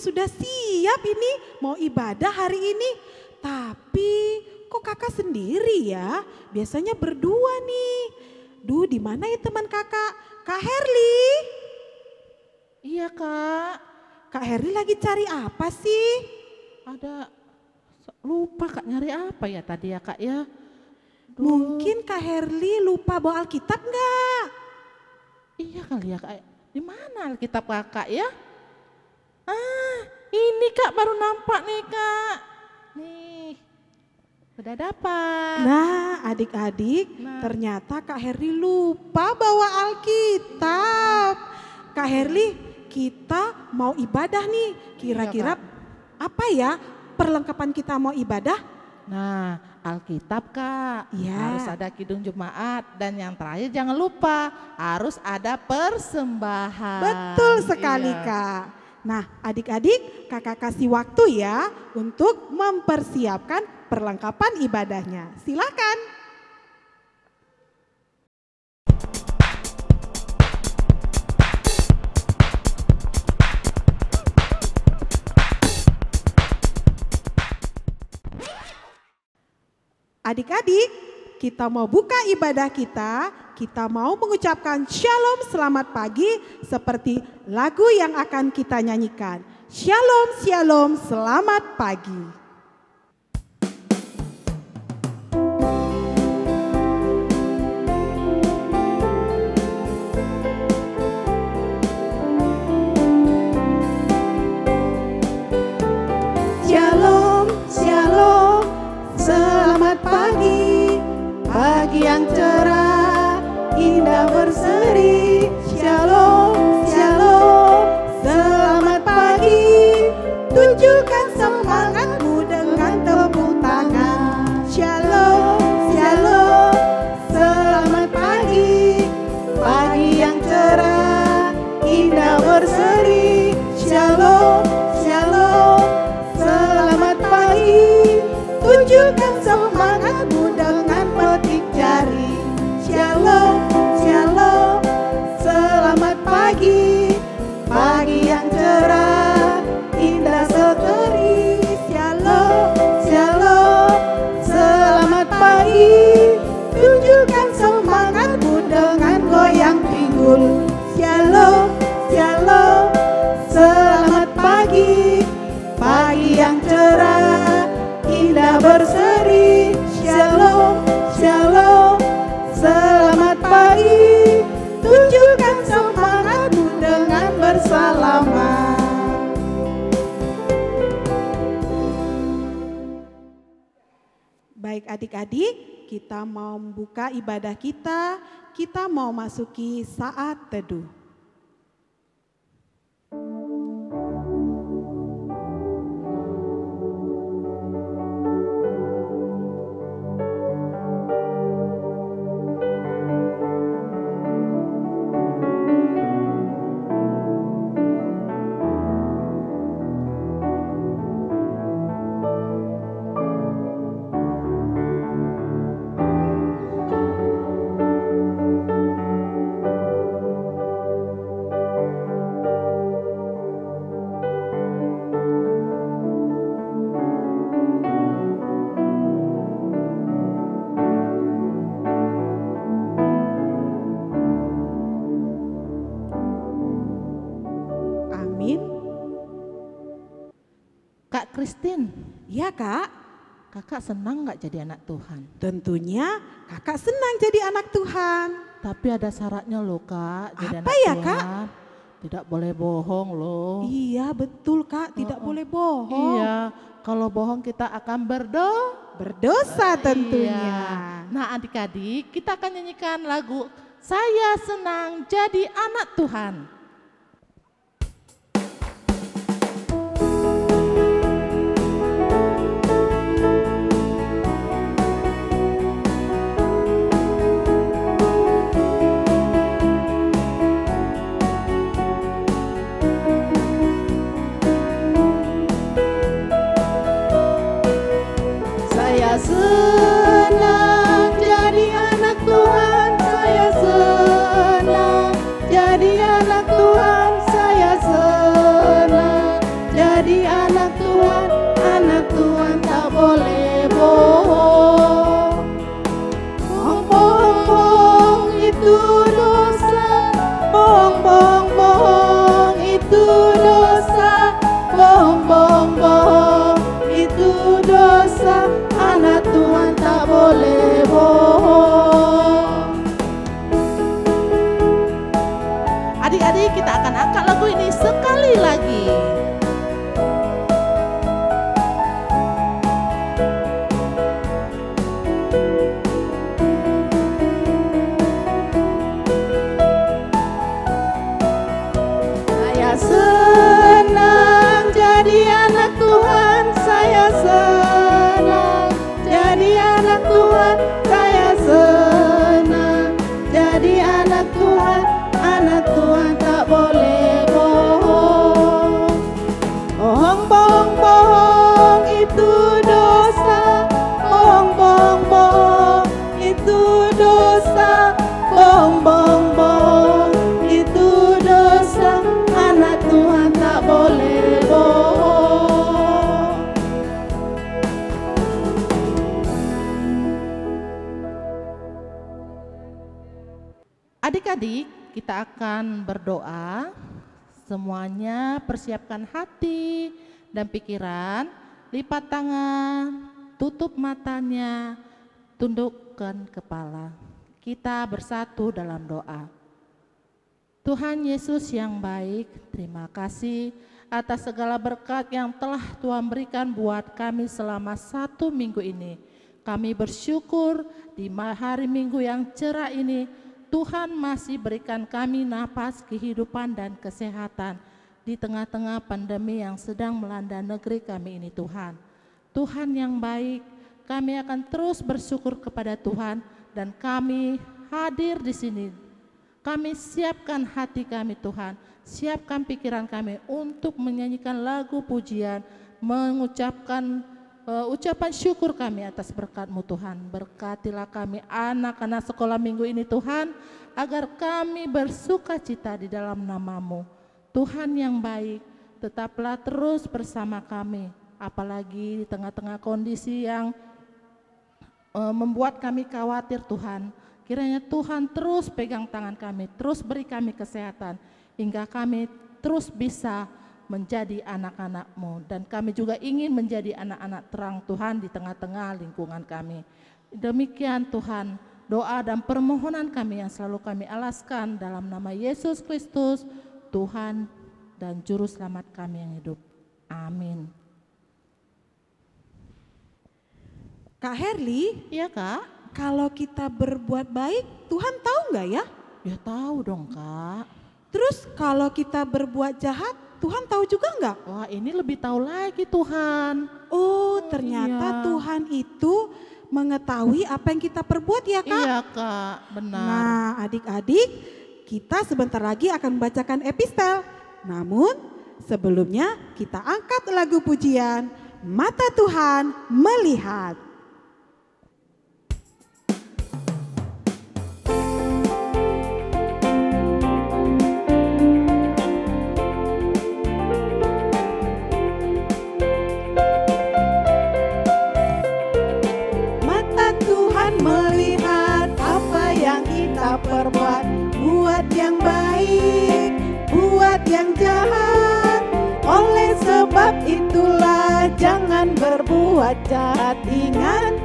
sudah siap ini mau ibadah hari ini. Tapi kok kakak sendiri ya? Biasanya berdua nih. Duh, di mana ya teman kakak? Kak Herli? Iya kak. Kak Herli lagi cari apa sih? Lupa kak nyari apa ya tadi ya kak ya. Mungkin Kak Herli lupa bawa Alkitab enggak? Iya kali ya kak. Di mana Alkitab kakak ya? Ini kak baru nampak nih kak. Nih, udah dapat. Nah adik-adik, ternyata Kak Herli lupa bawa Alkitab. Kak Herli, kita mau ibadah nih. Kira-kira apa ya perlengkapan kita mau ibadah? Nah, Alkitab kak, ya. Harus ada kidung Jumat dan yang terakhir jangan lupa harus ada persembahan. Betul sekali kak. Nah adik-adik, kakak kasih waktu ya untuk mempersiapkan perlengkapan ibadahnya. Silakan. Adik-adik, kita mau buka ibadah kita mau mengucapkan shalom selamat pagi seperti lagu yang akan kita nyanyikan. Shalom, shalom, selamat pagi. Shalom, shalom, selamat pagi, pagi yang cerah, indah berseri. Shalom, shalom, selamat pagi, tunjukkan semangatmu dengan tepuk tangan. Shalom, shalom, selamat pagi, pagi yang cerah, indah berseri. Shalom, shalom, selamat pagi, tunjukkan semangatmu dengan petik jari. Shalom, shalom, selamat pagi, pagi yang cerah, indah sekeri. Shalom, shalom, selamat pagi, tunjukkan semangatmu dengan goyang pinggul. Shalom, shalom, selamat pagi, pagi yang cerah, indah berseri. Shalom, shalom, selamat pagi, tunjukkan semangatmu dengan bersalaman. Baik adik-adik, kita mau membuka ibadah kita mau masuki saat teduh. Kak Christine, Ya kak, kakak senang gak jadi anak Tuhan? tentunya kakak senang jadi anak Tuhan. Tapi ada syaratnya loh kak, jadi Apa anak ya, Tuhan. Kak? Tidak boleh bohong loh. Iya betul kak, tidak boleh bohong. Iya, kalau bohong kita akan Berdosa tentunya. Iya. Nah adik-adik, kita akan nyanyikan lagu Saya Senang Jadi Anak Tuhan. Saya senang jadi anak Tuhan, saya senang jadi anak tak boleh bohong. Adik-adik, kita akan angkat lagu ini sekali lagi. Saya senang jadi anak Tuhan, saya senang jadi anak Tuhan, saya senang jadi anak Tuhan. Anak Tuhan tak boleh bohong. Bohong, bohong, bohong itu dosa. Bohong, bohong, bohong itu dosa. Bohong, bohong, bohong itu dosa. Anak Tuhan tak boleh bohong. Adik-adik, kita akan berdoa. Semuanya persiapkan hati dan pikiran, lipat tangan, tutup matanya, tundukkan kepala. Kita bersatu dalam doa. Tuhan Yesus yang baik, terima kasih atas segala berkat yang telah Tuhan berikan buat kami selama 1 minggu ini. Kami bersyukur di hari Minggu yang cerah ini, Tuhan masih berikan kami napas kehidupan dan kesehatan di tengah-tengah pandemi yang sedang melanda negeri kami ini Tuhan. Tuhan yang baik, kami akan terus bersyukur kepada Tuhan dan kami hadir di sini. Kami siapkan hati kami Tuhan, siapkan pikiran kami untuk menyanyikan lagu pujian, mengucapkan ucapan syukur kami atas berkat-Mu Tuhan. Berkatilah kami anak-anak sekolah minggu ini Tuhan, agar kami bersuka cita di dalam nama-Mu. Tuhan yang baik, tetaplah terus bersama kami, apalagi di tengah-tengah kondisi yang membuat kami khawatir Tuhan. Kiranya Tuhan terus pegang tangan kami, terus beri kami kesehatan, hingga kami terus bisa menjadi anak-anak-Mu, dan kami juga ingin menjadi anak-anak terang Tuhan di tengah-tengah lingkungan kami. Demikian Tuhan, doa dan permohonan kami yang selalu kami alaskan dalam nama Yesus Kristus, Tuhan dan Juru Selamat kami yang hidup. Amin. Kak Herli, Iya Kak? kalau kita berbuat baik, Tuhan tahu nggak ya? Ya tahu dong Kak. Terus kalau kita berbuat jahat, Tuhan tahu juga nggak? Wah ini lebih tahu lagi Tuhan. Oh, ternyata iya. Tuhan itu mengetahui apa yang kita perbuat ya Kak? Iya Kak, benar. Nah adik-adik, kita sebentar lagi akan membacakan epistel. Namun sebelumnya kita angkat lagu pujian, Mata Tuhan Melihat. Perbuat, buat yang baik, buat yang jahat. Oleh sebab itulah jangan berbuat jahat. Ingat,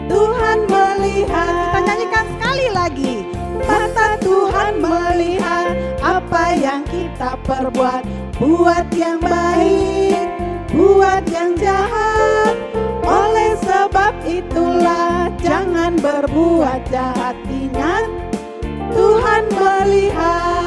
Tuhan melihat. Kita nyanyikan sekali lagi. Mata Tuhan melihat apa yang kita perbuat, buat yang baik, buat yang jahat. Oleh sebab itulah jangan berbuat jahat. Ingat, Tuhan melihat.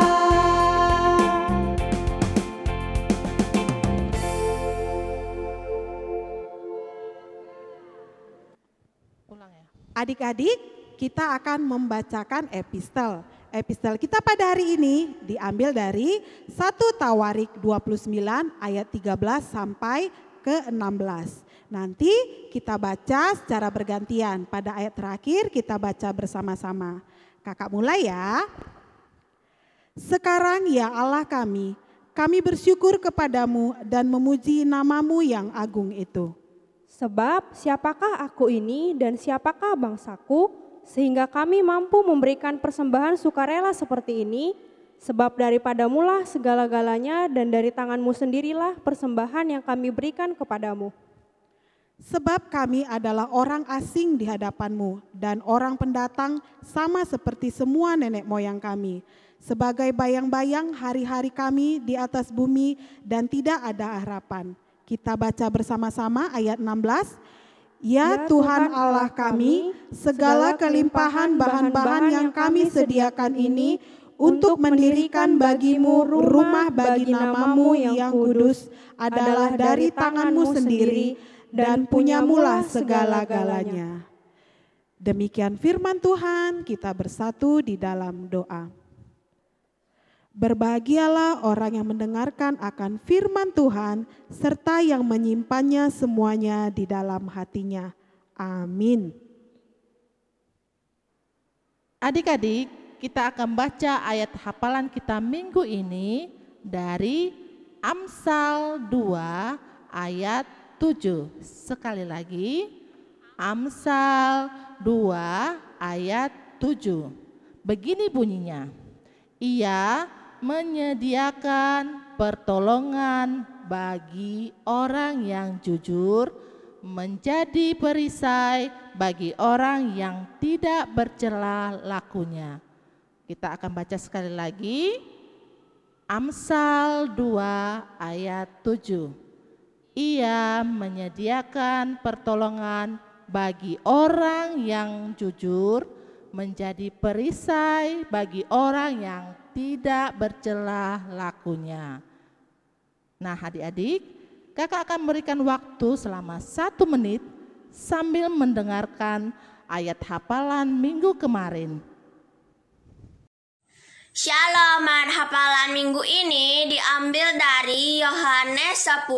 Ulang ya. Adik-adik, kita akan membacakan epistel. Epistel kita pada hari ini diambil dari 1 Tawarik 29 ayat 13 sampai ke 16. Nanti kita baca secara bergantian. Pada ayat terakhir kita baca bersama-sama. Kakak mulai ya. Sekarang ya Allah kami bersyukur kepadamu dan memuji namamu yang agung itu. Sebab siapakah aku ini dan siapakah bangsaku, sehingga kami mampu memberikan persembahan sukarela seperti ini, sebab daripadamulah segala-galanya dan dari tanganmu sendirilah persembahan yang kami berikan kepadamu. Sebab kami adalah orang asing di hadapan-Mu dan orang pendatang sama seperti semua nenek moyang kami. Sebagai bayang-bayang hari-hari kami di atas bumi dan tidak ada harapan. Kita baca bersama-sama ayat 16. Ya Tuhan Allah kami, segala kelimpahan bahan-bahan yang kami sediakan ini untuk mendirikan bagi-Mu rumah bagi nama-Mu yang kudus adalah dari tangan-Mu sendiri dan punya-Mulah segala-galanya. Demikian firman Tuhan, kita bersatu di dalam doa. Berbahagialah orang yang mendengarkan akan firman Tuhan serta yang menyimpannya semuanya di dalam hatinya. Amin. Adik-adik, kita akan baca ayat hafalan kita minggu ini dari Amsal 2 ayat 7. Sekali lagi, Amsal 2 ayat 7. Begini bunyinya. Ia menyediakan pertolongan bagi orang yang jujur, menjadi perisai bagi orang yang tidak bercela lakunya. Kita akan baca sekali lagi, Amsal 2 ayat 7. Ia menyediakan pertolongan bagi orang yang jujur, menjadi perisai bagi orang yang tidak bercela lakunya. Nah adik-adik, kakak akan memberikan waktu selama 1 menit sambil mendengarkan ayat hafalan minggu kemarin. Shalom, hafalan minggu ini diambil dari Yohanes 10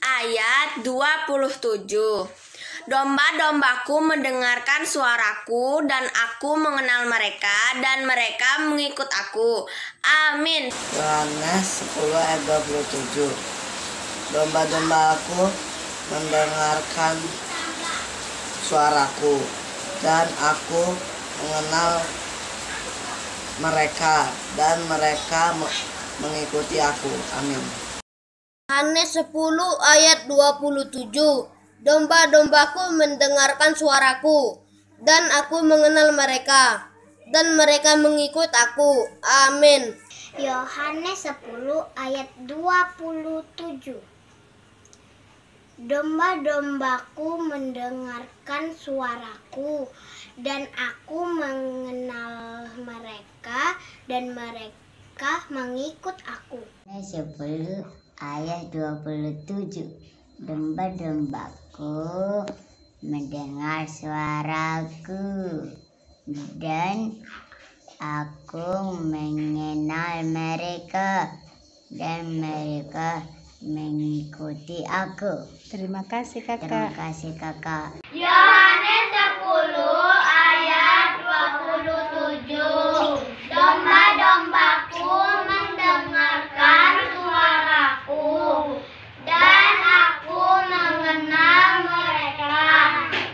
ayat 27. Domba-dombaku mendengarkan suaraku dan aku mengenal mereka dan mereka mengikut aku. Amin. Yohanes 10 ayat 27. Domba-dombaku mendengarkan suaraku dan aku mengenal mereka dan mereka mengikuti aku. Amin. Yohanes 10 ayat 27. Domba-dombaku mendengarkan suaraku dan aku mengenal mereka dan mereka mengikut aku. Amin. Yohanes 10 ayat 27. Domba-dombaku mendengarkan suaraku dan aku mengenal mereka dan mereka mengikut aku. Yohanes 10 ayat 27. Domba-dombaku mendengar suaraku dan aku mengenal mereka dan mereka mengikuti aku. Terima kasih kakak. Terima kasih kakak. Yohanes 10 ayat 27. Domba-dombaku mendengarkan suaraku dan aku mengenal mereka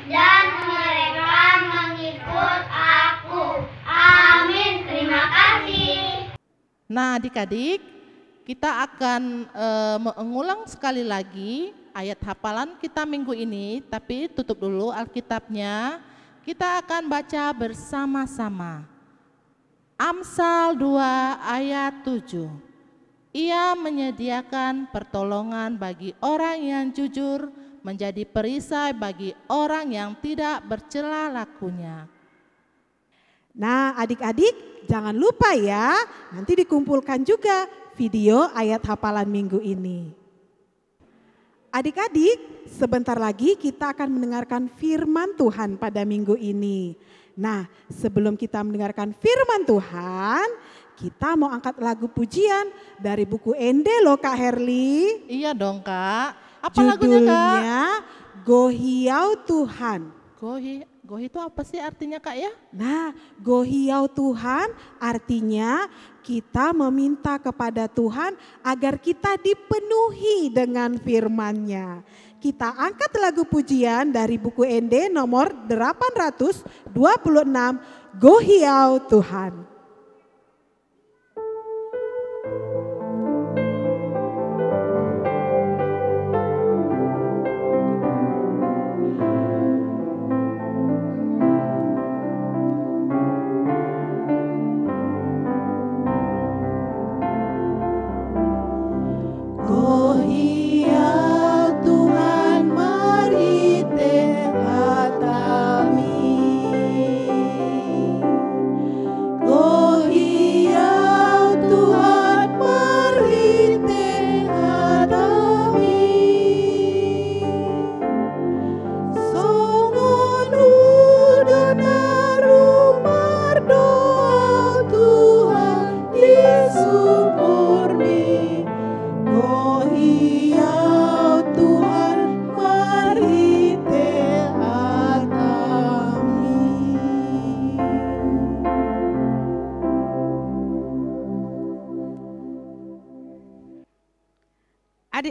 dan mereka mengikut aku. Amin. Terima kasih. Nah adik-adik, kita akan mengulang sekali lagi ayat hafalan kita minggu ini, tapi tutup dulu Alkitabnya. Kita akan baca bersama-sama. Amsal 2 ayat 7. Ia menyediakan pertolongan bagi orang yang jujur, menjadi perisai bagi orang yang tidak bercela lakunya. Nah adik-adik jangan lupa ya, nanti dikumpulkan juga video ayat hafalan minggu ini. Adik-adik, sebentar lagi kita akan mendengarkan firman Tuhan pada minggu ini. Nah, sebelum kita mendengarkan firman Tuhan, kita mau angkat lagu pujian dari buku Ende loh Kak Herli. Iya dong Kak. Apa lagunya Kak? Judulnya Gohiau Tuhan. Gohi itu apa sih artinya Kak ya? Nah, Gohiau Tuhan artinya kita meminta kepada Tuhan agar kita dipenuhi dengan firman-Nya. Kita angkat lagu pujian dari buku Ende nomor 826, Gohiau Tuhan.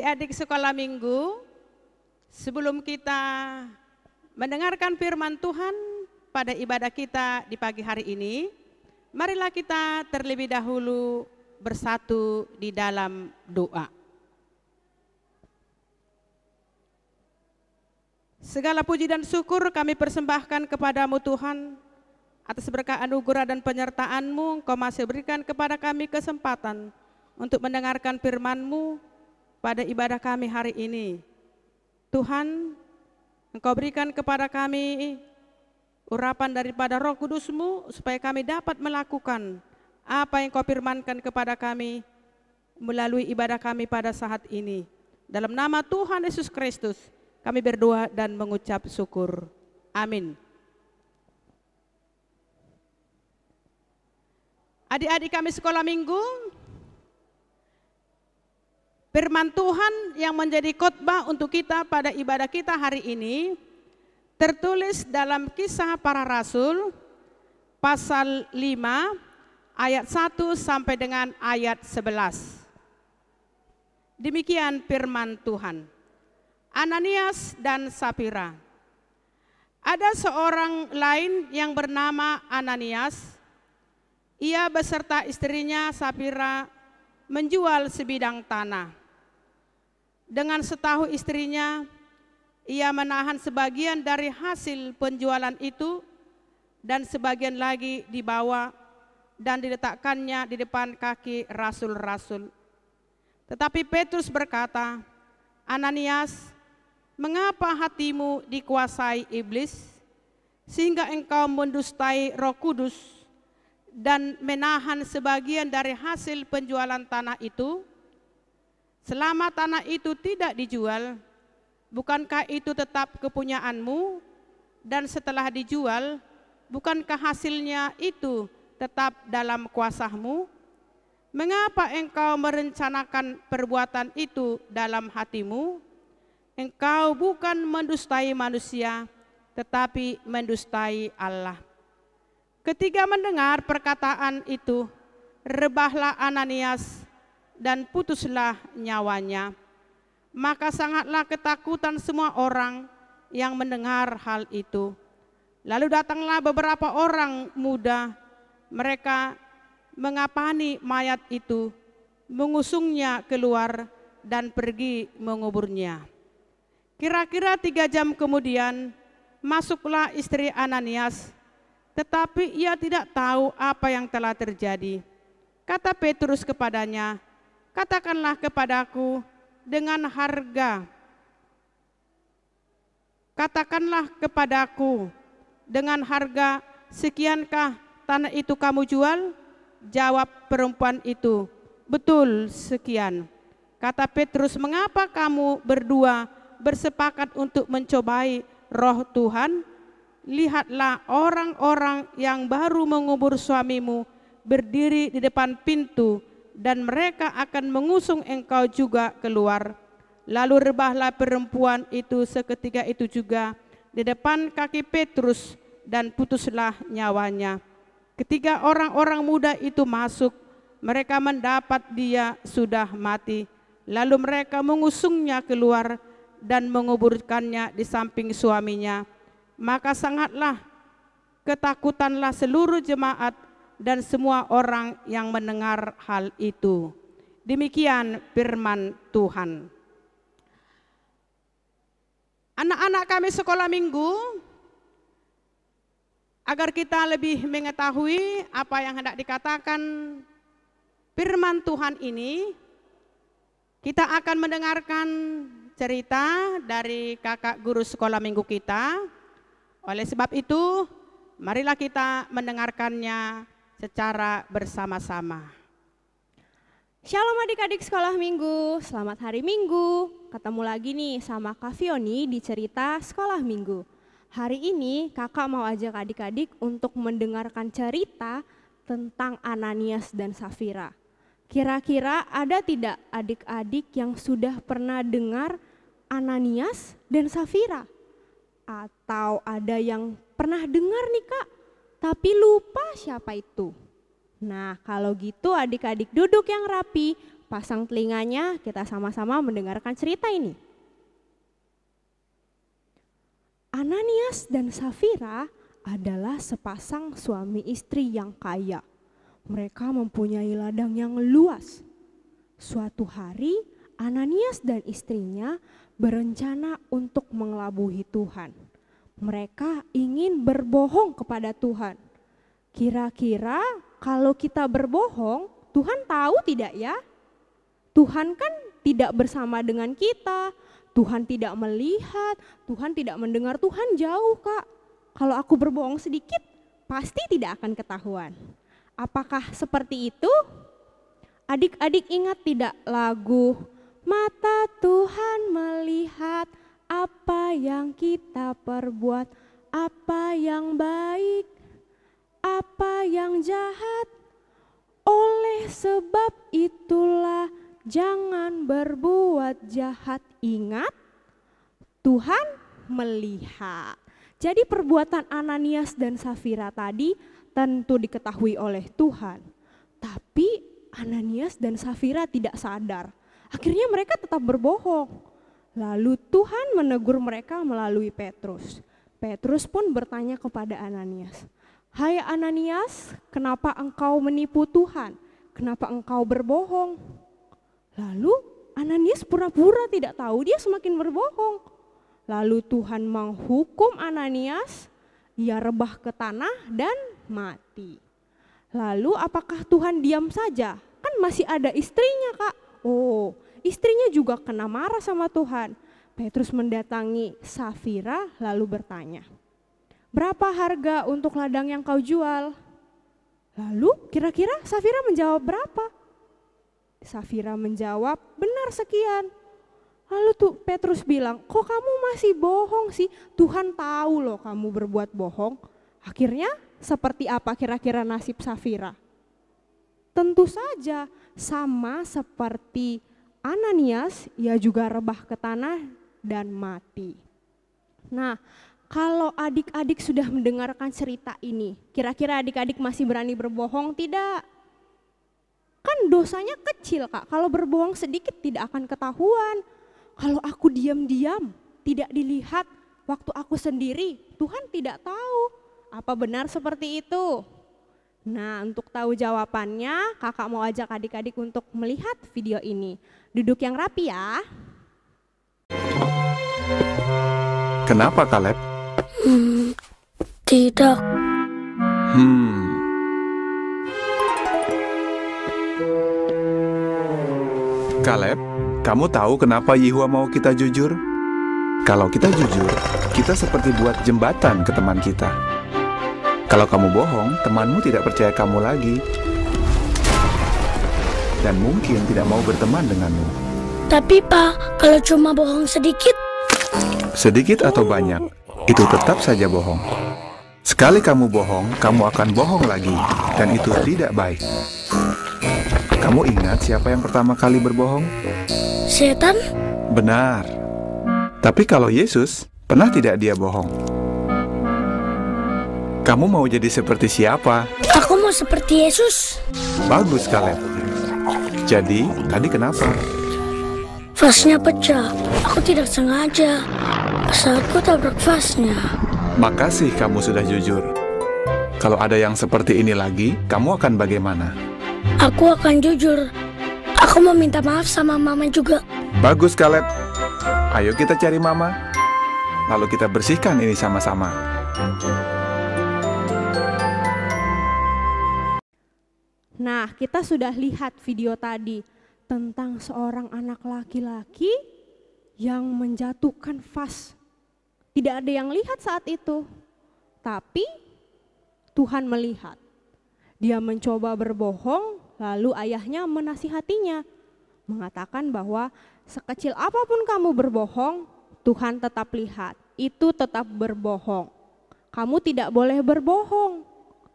Adik-adik sekolah minggu, sebelum kita mendengarkan firman Tuhan pada ibadah kita di pagi hari ini, marilah kita terlebih dahulu bersatu di dalam doa. Segala puji dan syukur kami persembahkan kepadamu Tuhan, atas berkah anugerah dan penyertaan-Mu, Engkau masih berikan kepada kami kesempatan untuk mendengarkan firman-Mu pada ibadah kami hari ini. Tuhan, Engkau berikan kepada kami urapan daripada Roh Kudus-Mu supaya kami dapat melakukan apa yang Kau firmankan kepada kami melalui ibadah kami pada saat ini. Dalam nama Tuhan Yesus Kristus, kami berdoa dan mengucap syukur. Amin. Adik-adik kami sekolah minggu, firman Tuhan yang menjadi khotbah untuk kita pada ibadah kita hari ini tertulis dalam Kisah Para Rasul pasal 5 ayat 1 sampai dengan ayat 11. Demikian firman Tuhan. Ananias dan Safira. Ada seorang lain yang bernama Ananias. Ia beserta istrinya Safira menjual sebidang tanah. Dengan setahu istrinya, ia menahan sebagian dari hasil penjualan itu dan sebagian lagi dibawa dan diletakkannya di depan kaki rasul-rasul. Tetapi Petrus berkata, Ananias, mengapa hatimu dikuasai iblis, sehingga engkau mendustai Roh Kudus dan menahan sebagian dari hasil penjualan tanah itu? Selama tanah itu tidak dijual, bukankah itu tetap kepunyaanmu? Dan setelah dijual, bukankah hasilnya itu tetap dalam kuasamu? Mengapa engkau merencanakan perbuatan itu dalam hatimu? Engkau bukan mendustai manusia, tetapi mendustai Allah. Ketika mendengar perkataan itu, rebahlah Ananias dan putuslah nyawanya. Maka sangatlah ketakutan semua orang yang mendengar hal itu. Lalu datanglah beberapa orang muda, mereka mengapani mayat itu, mengusungnya keluar dan pergi menguburnya. Kira-kira 3 jam kemudian masuklah istri Ananias, tetapi ia tidak tahu apa yang telah terjadi. Kata Petrus kepadanya, katakanlah kepadaku dengan harga. Katakanlah kepadaku dengan harga sekiankah tanah itu kamu jual? Jawab perempuan itu, betul sekian. Kata Petrus, mengapa kamu berdua bersepakat untuk mencobai Roh Tuhan? Lihatlah, orang-orang yang baru mengubur suamimu berdiri di depan pintu dan mereka akan mengusung engkau juga keluar. Lalu rebahlah perempuan itu seketika itu juga di depan kaki Petrus dan putuslah nyawanya. Ketika orang-orang muda itu masuk, mereka mendapat dia sudah mati. Lalu mereka mengusungnya keluar dan menguburkannya di samping suaminya. Maka sangatlah ketakutanlah seluruh jemaat dan semua orang yang mendengar hal itu. Demikian firman Tuhan. Anak-anak kami sekolah minggu, agar kita lebih mengetahui apa yang hendak dikatakan firman Tuhan ini, kita akan mendengarkan cerita dari kakak guru sekolah minggu kita. Oleh sebab itu, marilah kita mendengarkannya secara bersama-sama. Shalom adik-adik sekolah minggu, selamat hari Minggu. Ketemu lagi nih sama Kak Fioni di cerita sekolah minggu. Hari ini kakak mau ajak adik-adik untuk mendengarkan cerita tentang Ananias dan Safira. Kira-kira ada tidak adik-adik yang sudah pernah dengar Ananias dan Safira? Atau ada yang pernah dengar nih Kak, tapi lupa siapa itu? Nah kalau gitu adik-adik duduk yang rapi, pasang telinganya, kita sama-sama mendengarkan cerita ini. Ananias dan Safira adalah sepasang suami istri yang kaya. Mereka mempunyai ladang yang luas. Suatu hari, Ananias dan istrinya berencana untuk mengelabuhi Tuhan. Mereka ingin berbohong kepada Tuhan. Kira-kira kalau kita berbohong, Tuhan tahu tidak ya? Tuhan kan tidak bersama dengan kita, Tuhan tidak melihat, Tuhan tidak mendengar, Tuhan jauh Kak. Kalau aku berbohong sedikit, pasti tidak akan ketahuan. Apakah seperti itu? Adik-adik ingat tidak lagu Mata Tuhan melihat apa yang kita perbuat, apa yang baik, apa yang jahat. Oleh sebab itulah jangan berbuat jahat. Ingat, Tuhan melihat. Jadi perbuatan Ananias dan Safira tadi tentu diketahui oleh Tuhan. Tapi Ananias dan Safira tidak sadar. Akhirnya mereka tetap berbohong. Lalu Tuhan menegur mereka melalui Petrus. Petrus pun bertanya kepada Ananias, "Hai Ananias, kenapa engkau menipu Tuhan? Kenapa engkau berbohong?" Lalu Ananias pura-pura tidak tahu, dia semakin berbohong. Lalu Tuhan menghukum Ananias, ia rebah ke tanah dan mati. Lalu apakah Tuhan diam saja? Kan masih ada istrinya Kak. Oh, istrinya juga kena marah sama Tuhan. Petrus mendatangi Safira lalu bertanya, "Berapa harga untuk ladang yang kau jual?" Lalu kira-kira Safira menjawab berapa? Safira menjawab, "Benar sekian." Lalu tuh Petrus bilang, "Kok kamu masih bohong sih? Tuhan tahu loh kamu berbuat bohong." Akhirnya seperti apa kira-kira nasib Safira? Tentu saja sama seperti Ananias, ia juga rebah ke tanah dan mati. Nah, kalau adik-adik sudah mendengarkan cerita ini, kira-kira adik-adik masih berani berbohong tidak? Kan dosanya kecil Kak, kalau berbohong sedikit tidak akan ketahuan. Kalau aku diam-diam, tidak dilihat, waktu aku sendiri, Tuhan tidak tahu. Apa benar seperti itu? Nah, untuk tahu jawabannya, kakak mau ajak adik-adik untuk melihat video ini. Duduk yang rapi ya. Kenapa Kaleb? Tidak. Kaleb, kamu tahu kenapa Yehua mau kita jujur? Kalau kita jujur, kita seperti buat jembatan ke teman kita. Kalau kamu bohong, temanmu tidak percaya kamu lagi. Dan mungkin tidak mau berteman denganmu. Tapi Pak, kalau cuma bohong sedikit? Sedikit atau banyak, itu tetap saja bohong. Sekali kamu bohong, kamu akan bohong lagi. Dan itu tidak baik. Kamu ingat siapa yang pertama kali berbohong? Setan? Benar. Tapi kalau Yesus, pernah tidak dia bohong? Kamu mau jadi seperti siapa? Aku mau seperti Yesus. Bagus, Kaleb. Jadi, tadi kenapa? Vasnya pecah. Aku tidak sengaja. Saat ku tabrak vasnya. Makasih kamu sudah jujur. Kalau ada yang seperti ini lagi, kamu akan bagaimana? Aku akan jujur. Aku mau minta maaf sama Mama juga. Bagus, Kaleb. Ayo kita cari Mama. Lalu kita bersihkan ini sama-sama. Nah, kita sudah lihat video tadi tentang seorang anak laki-laki yang menjatuhkan vas. Tidak ada yang lihat saat itu, tapi Tuhan melihat. Dia mencoba berbohong, lalu ayahnya menasihatinya, mengatakan bahwa sekecil apapun kamu berbohong, Tuhan tetap lihat, itu tetap berbohong. Kamu tidak boleh berbohong.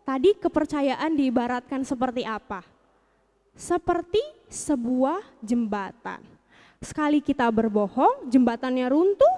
Tadi kepercayaan diibaratkan seperti apa? Seperti sebuah jembatan. Sekali kita berbohong, jembatannya runtuh,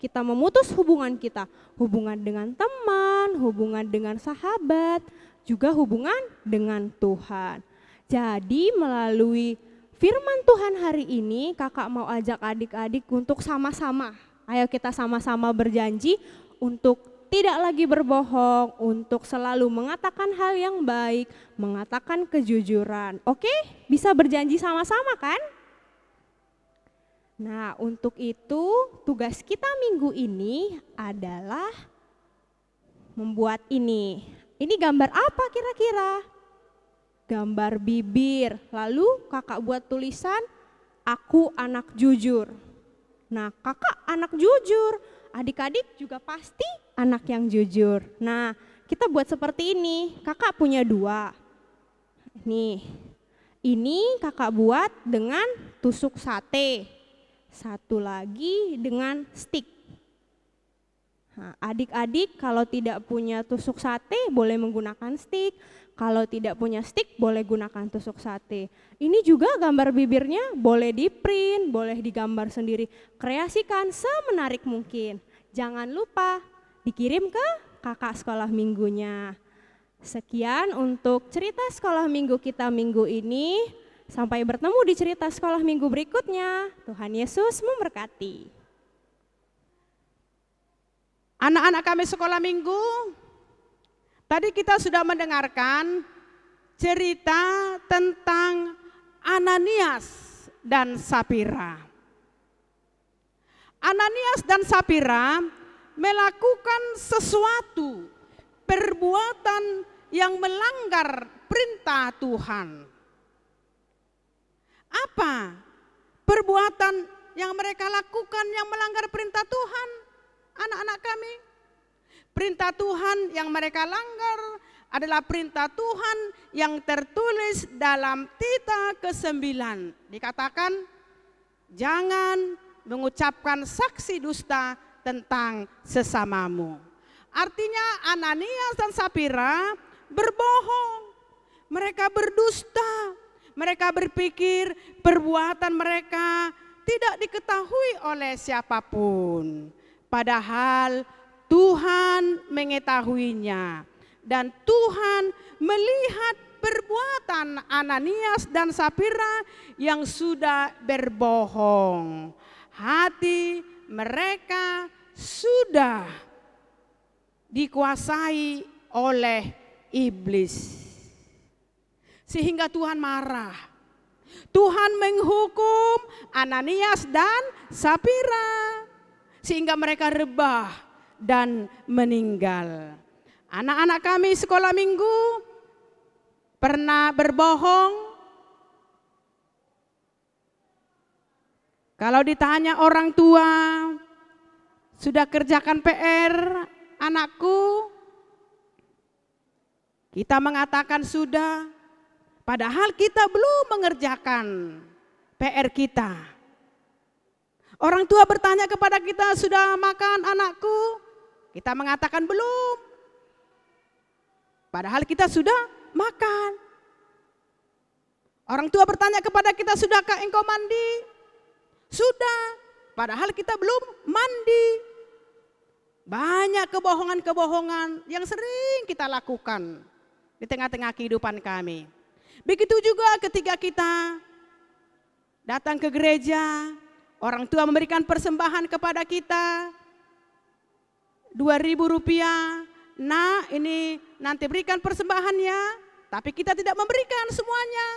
kita memutus hubungan kita. Hubungan dengan teman, hubungan dengan sahabat, juga hubungan dengan Tuhan. Jadi melalui firman Tuhan hari ini kakak mau ajak adik-adik untuk sama-sama. Ayo kita sama-sama berjanji untuk tidak lagi berbohong, untuk selalu mengatakan hal yang baik, mengatakan kejujuran. Oke, bisa berjanji sama-sama kan? Nah, untuk itu tugas kita minggu ini adalah membuat ini. Ini gambar apa kira-kira? Gambar bibir. Lalu kakak buat tulisan, aku anak jujur. Nah, kakak anak jujur, adik-adik juga pasti anak yang jujur. Nah, kita buat seperti ini. Kakak punya 2. Nih, ini kakak buat dengan tusuk sate. Satu lagi dengan stik. Nah, adik-adik kalau tidak punya tusuk sate boleh menggunakan stik. Kalau tidak punya stik boleh gunakan tusuk sate. Ini juga gambar bibirnya boleh di print, boleh digambar sendiri. Kreasikan semenarik mungkin. Jangan lupa dikirim ke kakak sekolah minggunya. Sekian untuk cerita sekolah minggu kita minggu ini. Sampai bertemu di cerita sekolah minggu berikutnya. Tuhan Yesus memberkati. Anak-anak kami sekolah minggu, tadi kita sudah mendengarkan cerita tentang Ananias dan Sapira. Ananias dan Sapira melakukan sesuatu perbuatan yang melanggar perintah Tuhan. Apa perbuatan yang mereka lakukan yang melanggar perintah Tuhan, anak-anak kami? Perintah Tuhan yang mereka langgar adalah perintah Tuhan yang tertulis dalam Tita ke-9. Dikatakan, jangan mengucapkan saksi dusta tentang sesamamu. Artinya Ananias dan Sapira berbohong, mereka berdusta. Mereka berpikir perbuatan mereka tidak diketahui oleh siapapun. Padahal Tuhan mengetahuinya. Dan Tuhan melihat perbuatan Ananias dan Sapira yang sudah berbohong. Hati mereka sudah dikuasai oleh iblis. Sehingga Tuhan marah. Tuhan menghukum Ananias dan Sapira. Sehingga mereka rebah dan meninggal. Anak-anak kami sekolah minggu pernah berbohong? Kalau ditanya orang tua, sudah kerjakan PR anakku? Kita mengatakan sudah. Padahal kita belum mengerjakan PR kita. Orang tua bertanya kepada kita, sudah makan anakku? Kita mengatakan belum. Padahal kita sudah makan. Orang tua bertanya kepada kita, sudahkah engkau mandi? Sudah. Padahal kita belum mandi. Banyak kebohongan-kebohongan yang sering kita lakukan di tengah-tengah kehidupan kami. Begitu juga ketika kita datang ke gereja, orang tua memberikan persembahan kepada kita, 2.000 rupiah. Nah, ini nanti berikan persembahannya, tapi kita tidak memberikan semuanya.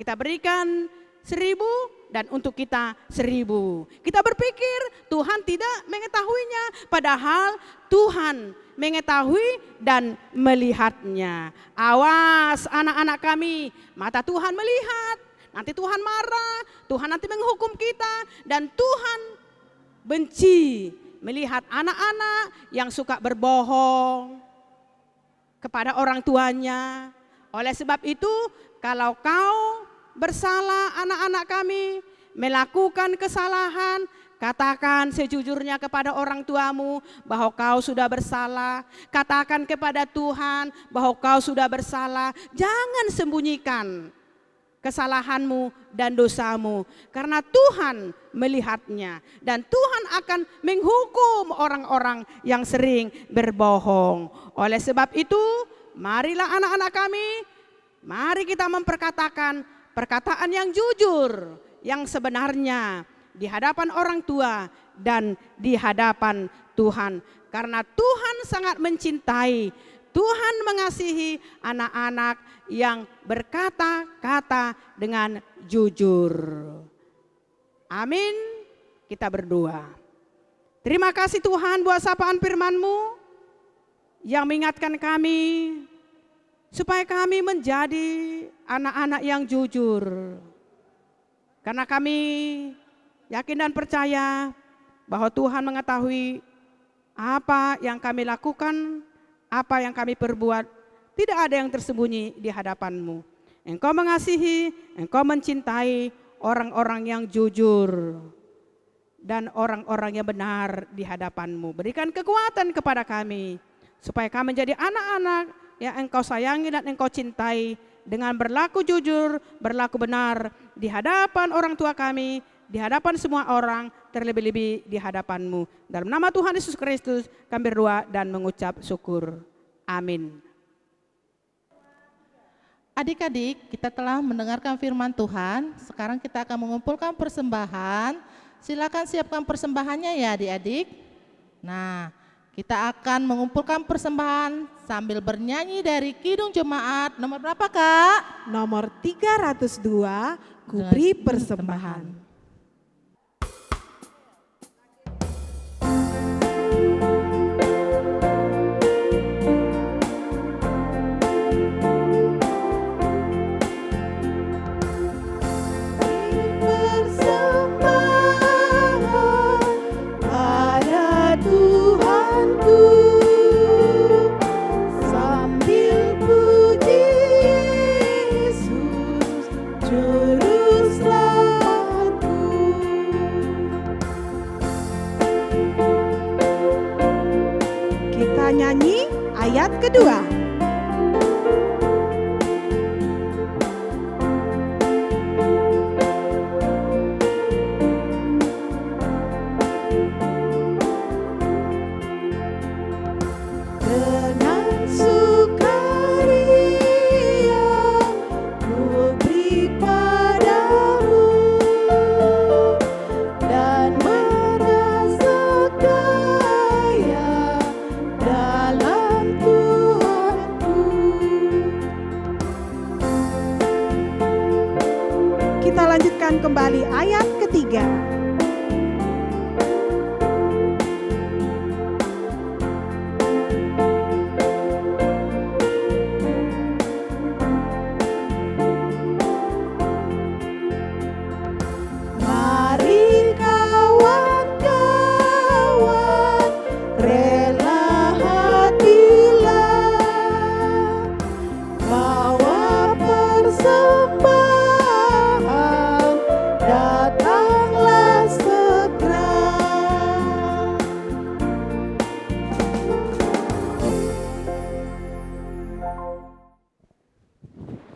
Kita berikan 1.000 dan untuk kita 1.000. Kita berpikir Tuhan tidak mengetahuinya, padahal Tuhan mengetahui dan melihatnya. Awas anak-anak kami, mata Tuhan melihat, nanti Tuhan marah, Tuhan nanti menghukum kita, dan Tuhan benci melihat anak-anak yang suka berbohong kepada orang tuanya. Oleh sebab itu, kalau kau bersalah anak-anak kami, melakukan kesalahan, katakan sejujurnya kepada orang tuamu bahwa kau sudah bersalah. Katakan kepada Tuhan bahwa kau sudah bersalah. Jangan sembunyikan kesalahanmu dan dosamu, karena Tuhan melihatnya. Dan Tuhan akan menghukum orang-orang yang sering berbohong. Oleh sebab itu, marilah anak-anak kami, mari kita memperkatakan perkataan yang jujur, yang sebenarnya di hadapan orang tua dan di hadapan Tuhan. Karena Tuhan sangat mencintai, Tuhan mengasihi anak-anak yang berkata-kata dengan jujur. Amin. Kita berdoa. Terima kasih Tuhan buat sapaan firman-Mu yang mengingatkan kami supaya kami menjadi anak-anak yang jujur. Karena kami yakin dan percaya bahwa Tuhan mengetahui apa yang kami lakukan, apa yang kami perbuat, tidak ada yang tersembunyi di hadapan-Mu. Engkau mengasihi, Engkau mencintai orang-orang yang jujur dan orang-orang yang benar di hadapan-Mu. Berikan kekuatan kepada kami supaya kami menjadi anak-anak yang Engkau sayangi dan Engkau cintai dengan berlaku jujur, berlaku benar di hadapan orang tua kami, di hadapan semua orang, terlebih-lebih di hadapan-Mu. Dalam nama Tuhan Yesus Kristus kami berdoa dan mengucap syukur. Amin. Adik-adik, kita telah mendengarkan firman Tuhan. Sekarang kita akan mengumpulkan persembahan. Silakan siapkan persembahannya ya adik-adik. Nah, kita akan mengumpulkan persembahan sambil bernyanyi dari Kidung Jemaat. Nomor berapa Kak? Nomor 302, Ku Beri Persembahan. Nyanyi ayat kedua. Dengan sukaria ku beri padamu dan merasa kaya dalam Tuhanku. Kita lanjutkan kembali ayat ketiga. Mari kawan-kawan, rela hatilah, bawa persembahan, datanglah segera.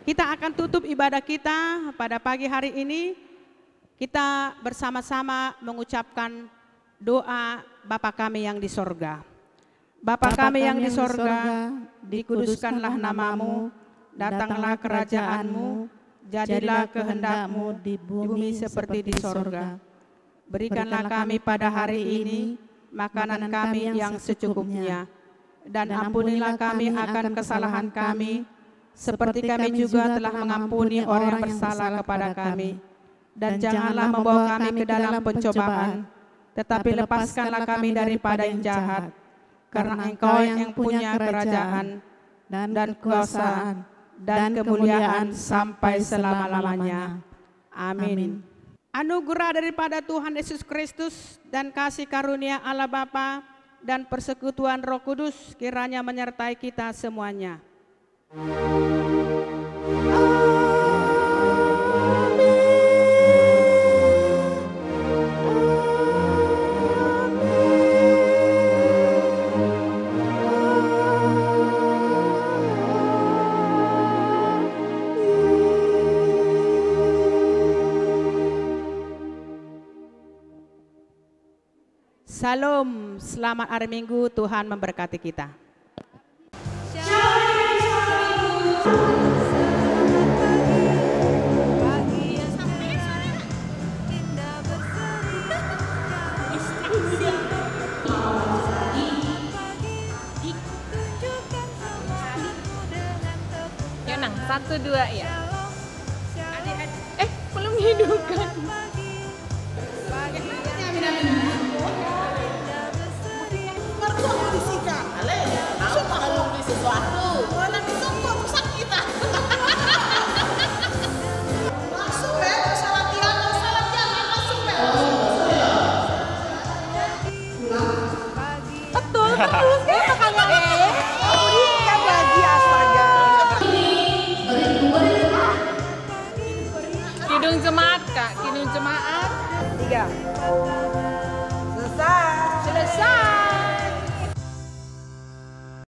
Kita akan tutup ibadah kita pada pagi hari ini. Kita bersama-sama mengucapkan doa Bapa kami yang di sorga. Bapa kami yang di sorga, dikuduskanlah namamu, datanglah kerajaan-Mu, jadilah kehendak-Mu di bumi seperti di sorga. Berikanlah kami pada hari ini makanan kami yang secukupnya, dan ampunilah kami akan kesalahan kami, seperti kami juga telah mengampuni orang yang bersalah kepada kami. Dan janganlah membawa kami ke dalam pencobaan, tetapi lepaskanlah kami daripada yang jahat. Karena Engkau yang punya kerajaan dan kuasa dan kemuliaan sampai selama-lamanya. Amin. Anugerah daripada Tuhan Yesus Kristus dan kasih karunia Allah Bapa dan persekutuan Roh Kudus kiranya menyertai kita semuanya. Salam, selamat hari Minggu, Tuhan memberkati kita. Shalom. 1, 2 ya. Belum hidupkan. Betul, siapa kalian? Berikan lagi astaga. Kidung jemaat Kak, kidung jemaat. 3.